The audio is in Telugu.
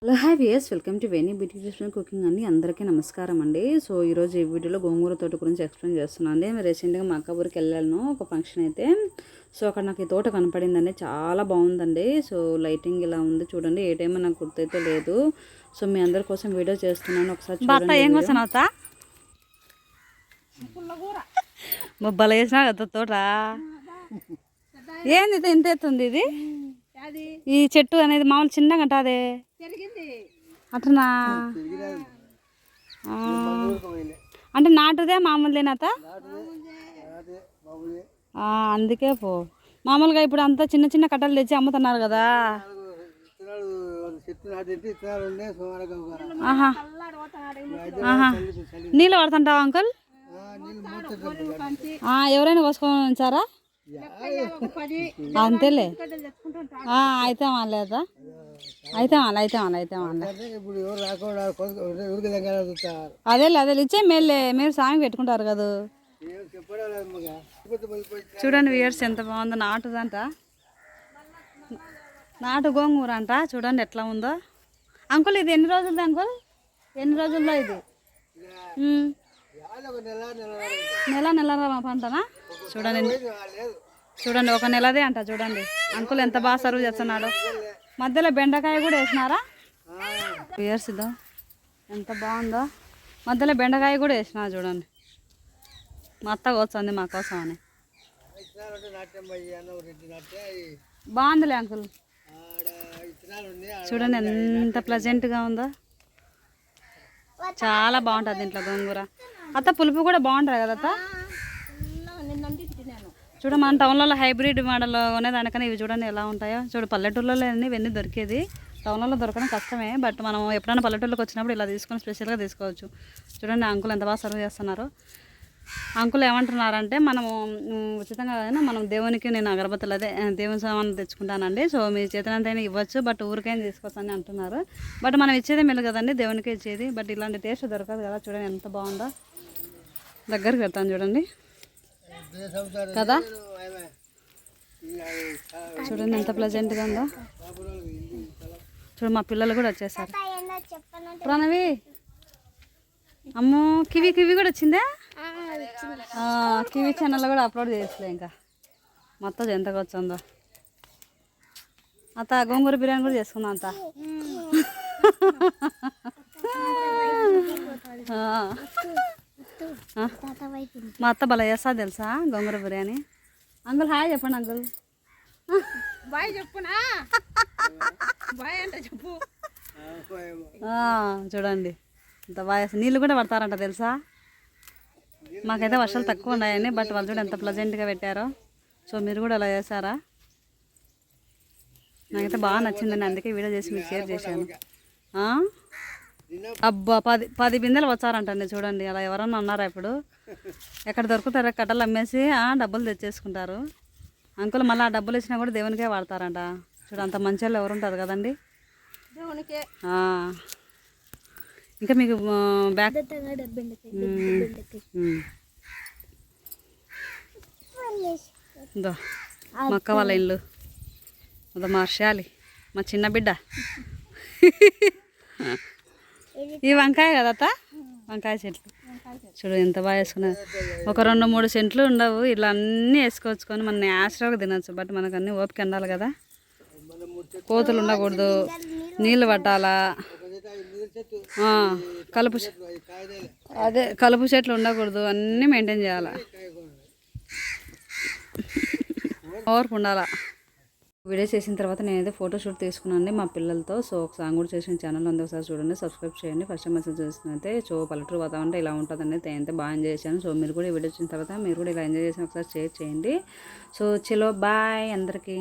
Hello hi viewers, welcome to Veni beauty cooking అండి. అందరికీ నమస్కారం అండి. సో ఈరోజు ఈ వీడియోలో గోంగూర తోట గురించి ఎక్స్ప్లెయిన్ చేస్తున్నాను అండి. రీసెంట్గా మా అక్క ఊరికి వెళ్ళాను ఒక ఫంక్షన్ అయితే. సో అక్కడ నాకు ఈ తోట కనపడిందండి, చాలా బాగుందండి. సో లైటింగ్ ఇలా ఉంది చూడండి, ఏ టైం నాకు గుర్తయితే లేదు. సో మీ అందరి కోసం వీడియో చేస్తున్నాను, ఒకసారి చూడండి. బొబ్బలు వేసినా కదా తోట. ఏంది ఇంత ఎత్తుంది ఇది? ఈ చెట్టు అనేది మామూలు చిన్నగా అంట అదే అట్లా అంటే నాటుదే మామూలుదేనాత? అందుకే పో మామూలుగా ఇప్పుడు అంతా చిన్న చిన్న కట్టలు తెచ్చి అమ్ముతున్నారు కదా. నీళ్ళు పడుతుంటావా అంకుల్? ఎవరైనా కోసుకొని ఉంచారా? అంతేలే, అయితే లేదా అదే ఇచ్చే మేలే, మీరు సామి పెట్టుకుంటారు కదా. చూడండి వ్యూయర్స్, ఎంత బాగుందో. నాటుదంట, నాటు గోంగూర అంట. చూడండి ఎట్లా ఉందో. అంకుల్ ఇది ఎన్ని రోజులది అంకుల్? ఎన్ని రోజుల్లో ఇది? నెల పంటనా? చూడండి ఒక నెలదే అంట. చూడండి అంకుల్ ఎంత బాగా సర్వ్ చేస్తున్నాడు. మధ్యలో బెండకాయ కూడా వేసినారా వ్యూయర్స్? ఇదో ఎంత బాగుందో, మధ్యలో బెండకాయ కూడా వేసినా. చూడండి మా అత్త కూర్చోంది మా కోసం అని. బాగుందిలే అంకుల్, చూడండి ఎంత ప్లెజెంట్గా ఉందో. చాలా బాగుంటుంది దీంట్లో గోంగూర. అత్త పులుపు కూడా బాగుంటుంది కదా అత్త? చూడ మన టౌన్లలో హైబ్రిడ్ మోడల్ కొనేదానికన్నా ఇవి చూడండి ఎలా ఉంటాయో. చూడు పల్లెటూళ్ళలో ఇవన్నీ దొరికేది, టౌన్లలో దొరకడం కష్టమే. బట్ మనం ఎప్పుడైనా పల్లెటూళ్ళకి వచ్చినప్పుడు ఇలా తీసుకొని స్పెషల్గా తీసుకోవచ్చు. చూడండి అంకుల్ ఎంత బాగా సర్వ్ చేస్తున్నారు. అంకుల్ ఏమంటున్నారంటే మనము ఉచితంగా మనం దేవునికి, నేను అగరబత్తులు అదే దేవుని సామాన్లు తెచ్చుకుంటానండి, సో మీ చేతనంతైనా ఇవ్వచ్చు, బట్ ఊరికైనా తీసుకోవచ్చు అని అంటున్నారు. బట్ మనం ఇచ్చేదే మెల్లు కదండి, దేవునికి ఇచ్చేది. బట్ ఇలాంటి టేస్ట్ దొరకదు కదా. చూడండి ఎంత బాగుందో, దగ్గరికి వెళ్తాను చూడండి కదా. చూడండి ఎంత ప్లెజెంట్గా ఉందో. చూడు మా పిల్లలు కూడా వచ్చేసారు. ప్రణవి అమ్మో, కివి కూడా వచ్చిందే. కివి ఛానల్లో కూడా అప్లోడ్ చేసలే. ఇంకా మొత్తం ఎంతగా వచ్చిందో. అత్త గోంగూర బిర్యానీ కూడా చేసుకుందాం అంత. మా అత్త భలే చేస్తా తెలుసా గోంగూర బిర్యానీ. అంకుల్ హాయ్ చెప్పండి అంకుల్. బాయ్ చెప్పునా? బాయ్ అంటే చెప్పు. చూడండి ఇంత బాగా నీళ్ళు కూడా పడతారంట తెలుసా. మాకైతే వర్షాలు తక్కువ ఉన్నాయని, బట్ వాళ్ళు చూడ ఎంత ప్లెజెంట్గా పెట్టారో. సో మీరు కూడా అలా చేశారా? నాకైతే బాగా నచ్చిందండి, అందుకే వీడియో చేసి మీకు షేర్ చేశాను. అబ్బా 10 బిందెలు వచ్చారంటండి. చూడండి అలా ఎవరన్నా ఉన్నారా ఇప్పుడు? ఎక్కడ దొరుకుతారో కట్టలు అమ్మేసి డబ్బులు తెచ్చేసుకుంటారు. అంకుల్ మళ్ళీ ఆ డబ్బులు ఇచ్చినా కూడా దేవునికే వాడతారంట. చూడు అంత మంచి వాళ్ళు ఎవరు ఉంటారు కదండి దేవునికే. ఇంకా మీకు బ్యాక్ మా అక్క వాళ్ళ ఇల్లు అదో మార్చాలి, మా చిన్న బిడ్డ. ఈ వంకాయ కదా అత్త? వంకాయ చెట్లు చూడు ఎంత బాగా వేసుకున్నారు. ఒక 2-3 సెంట్లు ఉండవు, ఇలా అన్నీ వేసుకోవచ్చుకొని మనం న్యాచురల్గా తినచ్చు. బట్ మనకు అన్నీ ఓపిక ఉండాలి కదా. కోతులు ఉండకూడదు, నీళ్ళు పట్టాలా, కలుపు చెట్లు ఉండకూడదు, అన్నీ మెయింటైన్ చేయాలా, ఓర్పు ఉండాలా. వీడియో చేసిన తర్వాత నేనైతే ఫోటోషూట్ తీసుకున్నాను మా పిల్లలతో. సో ఒక సాంగ్ కూడా చేసిన ఛానల్ ఉంది, ఒకసారి చూడండి, సబ్స్క్రైబ్ చేయండి. ఫస్ట్ టైం మెసేజ్ చేసినైతే సో పల్లెటూరు వాతావరణం ఇలా ఉంటుందండి. నేనైతే బాగా ఎంజాయ్ చేశాను. సో మీరు కూడా ఈ వీడియో వచ్చిన తర్వాత మీరు కూడా ఇలా ఎంజాయ్ చేసిన ఒకసారి షేర్ చేయండి. సో చలో బాయ్ అందరికీ.